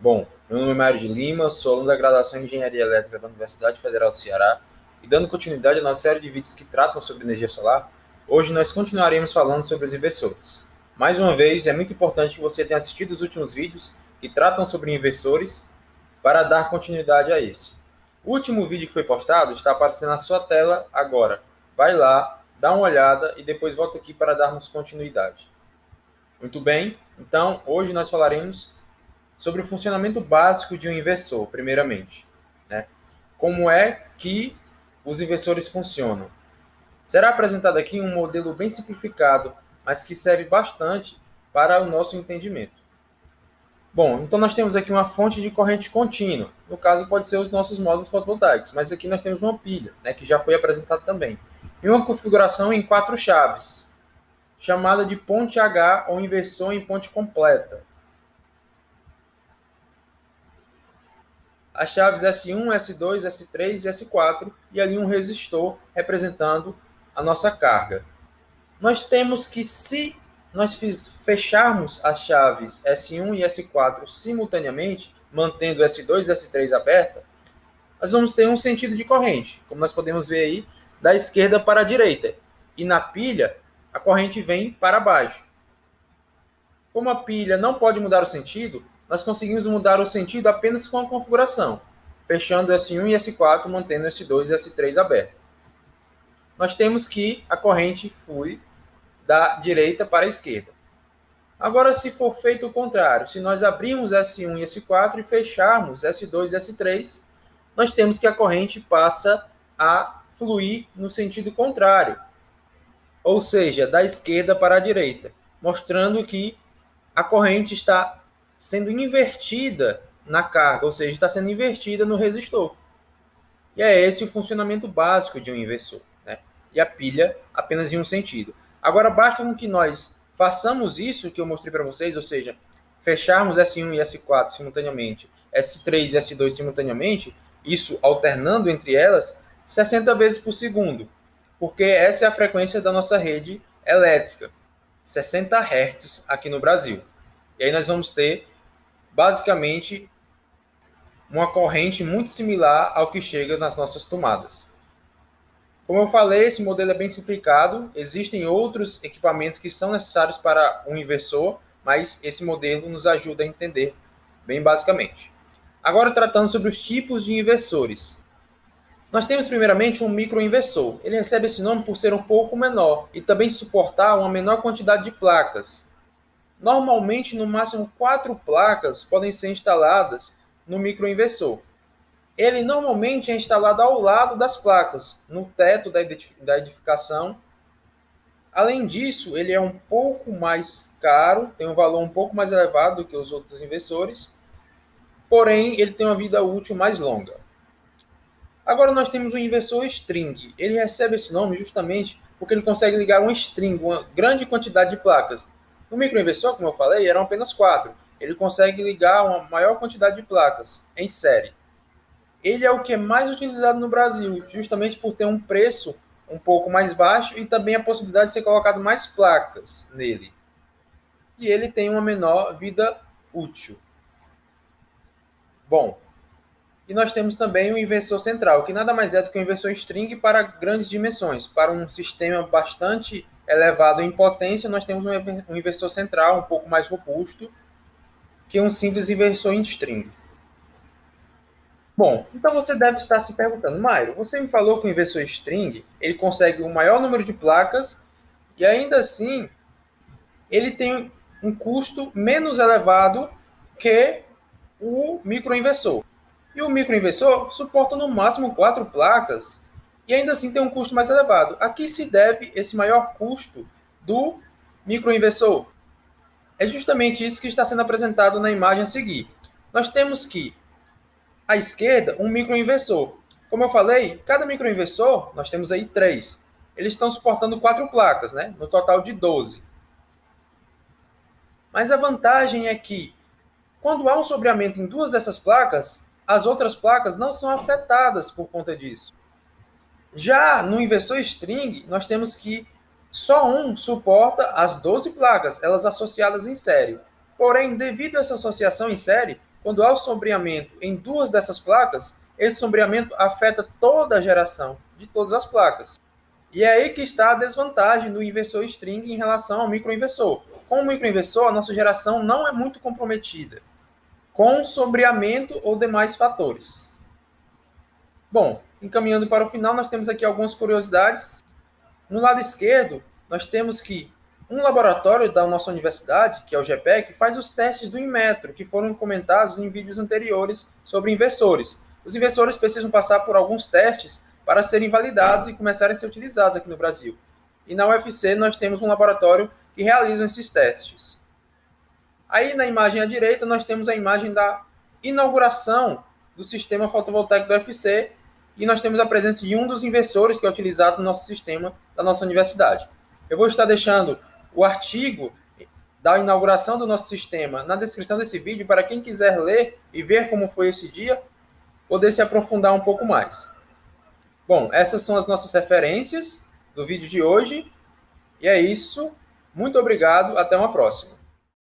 Bom, meu nome é Mário de Lima, sou aluno da graduação em Engenharia Elétrica da Universidade Federal do Ceará e dando continuidade à nossa série de vídeos que tratam sobre energia solar, hoje nós continuaremos falando sobre os inversores. Mais uma vez, é muito importante que você tenha assistido os últimos vídeos que tratam sobre inversores para dar continuidade a esse. O último vídeo que foi postado está aparecendo na sua tela agora. Vai lá, dá uma olhada e depois volta aqui para darmos continuidade. Muito bem, então hoje nós falaremos sobre o funcionamento básico de um inversor, primeiramente. Né? Como é que os inversores funcionam? Será apresentado aqui um modelo bem simplificado, mas que serve bastante para o nosso entendimento. Bom, então nós temos aqui uma fonte de corrente contínua. No caso, pode ser os nossos módulos fotovoltaicos, mas aqui nós temos uma pilha, né, que já foi apresentado também. E uma configuração em 4 chaves, chamada de ponte H ou inversor em ponte completa. As chaves S1, S2, S3 e S4 e ali um resistor representando a nossa carga. Nós temos que, se nós fecharmos as chaves S1 e S4 simultaneamente, mantendo S2 e S3 aberta, nós vamos ter um sentido de corrente, como nós podemos ver aí, da esquerda para a direita. E na pilha, a corrente vem para baixo. Como a pilha não pode mudar o sentido, nós conseguimos mudar o sentido apenas com a configuração, fechando S1 e S4, mantendo S2 e S3 aberto. Nós temos que a corrente flui da direita para a esquerda. Agora, se for feito o contrário, se nós abrirmos S1 e S4 e fecharmos S2 e S3, nós temos que a corrente passa a fluir no sentido contrário, ou seja, da esquerda para a direita, mostrando que a corrente está sendo invertida na carga, ou seja, está sendo invertida no resistor. E é esse o funcionamento básico de um inversor. Né? E a pilha apenas em um sentido. Agora, basta com que nós façamos isso que eu mostrei para vocês, ou seja, fecharmos S1 e S4 simultaneamente, S3 e S2 simultaneamente, isso alternando entre elas, 60 vezes por segundo, porque essa é a frequência da nossa rede elétrica, 60 Hz aqui no Brasil. E aí nós vamos ter, basicamente, uma corrente muito similar ao que chega nas nossas tomadas. Como eu falei, esse modelo é bem simplificado. Existem outros equipamentos que são necessários para um inversor, mas esse modelo nos ajuda a entender bem basicamente. Agora, tratando sobre os tipos de inversores. Nós temos primeiramente um microinversor. Ele recebe esse nome por ser um pouco menor e também suportar uma menor quantidade de placas. Normalmente, no máximo 4 placas podem ser instaladas no microinversor. Ele normalmente é instalado ao lado das placas, no teto da edificação. Além disso, ele é um pouco mais caro, tem um valor um pouco mais elevado do que os outros inversores, porém ele tem uma vida útil mais longa. Agora nós temos o inversor string. Ele recebe esse nome justamente porque ele consegue ligar um string, uma grande quantidade de placas. No microinversor, como eu falei, eram apenas 4. Ele consegue ligar uma maior quantidade de placas em série. Ele é o que é mais utilizado no Brasil, justamente por ter um preço um pouco mais baixo e também a possibilidade de ser colocado mais placas nele. E ele tem uma menor vida útil. Bom, e nós temos também o inversor central, que nada mais é do que um inversor string para grandes dimensões. Para um sistema bastante elevado em potência, nós temos um inversor central um pouco mais robusto que um simples inversor em string. Bom, então você deve estar se perguntando, Mairo, você me falou que o inversor string ele consegue um maior número de placas e ainda assim ele tem um custo menos elevado que o microinversor. E o microinversor suporta no máximo 4 placas e ainda assim tem um custo mais elevado. A que se deve esse maior custo do microinversor? É justamente isso que está sendo apresentado na imagem a seguir. Nós temos que, à esquerda, um microinversor. Como eu falei, cada microinversor, nós temos aí 3. Eles estão suportando 4 placas, né? No total de 12. Mas a vantagem é que, quando há um sobreamento em 2 dessas placas, as outras placas não são afetadas por conta disso. Já no inversor string, nós temos que só um suporta as 12 placas, elas associadas em série. Porém, devido a essa associação em série, quando há o sombreamento em duas dessas placas, esse sombreamento afeta toda a geração de todas as placas. E é aí que está a desvantagem do inversor string em relação ao microinversor. Com o microinversor, a nossa geração não é muito comprometida com sombreamento ou demais fatores. Bom, encaminhando para o final, nós temos aqui algumas curiosidades. No lado esquerdo, nós temos que um laboratório da nossa universidade, que é o GPEC, faz os testes do Inmetro, que foram comentados em vídeos anteriores sobre inversores. Os inversores precisam passar por alguns testes para serem validados e começarem a ser utilizados aqui no Brasil. E na UFC nós temos um laboratório que realiza esses testes. Aí na imagem à direita nós temos a imagem da inauguração do sistema fotovoltaico do UFC e nós temos a presença de um dos inversores que é utilizado no nosso sistema da nossa universidade. Eu vou estar deixando o artigo da inauguração do nosso sistema na descrição desse vídeo para quem quiser ler e ver como foi esse dia, poder se aprofundar um pouco mais. Bom, essas são as nossas referências do vídeo de hoje. E é isso. Muito obrigado. Até uma próxima.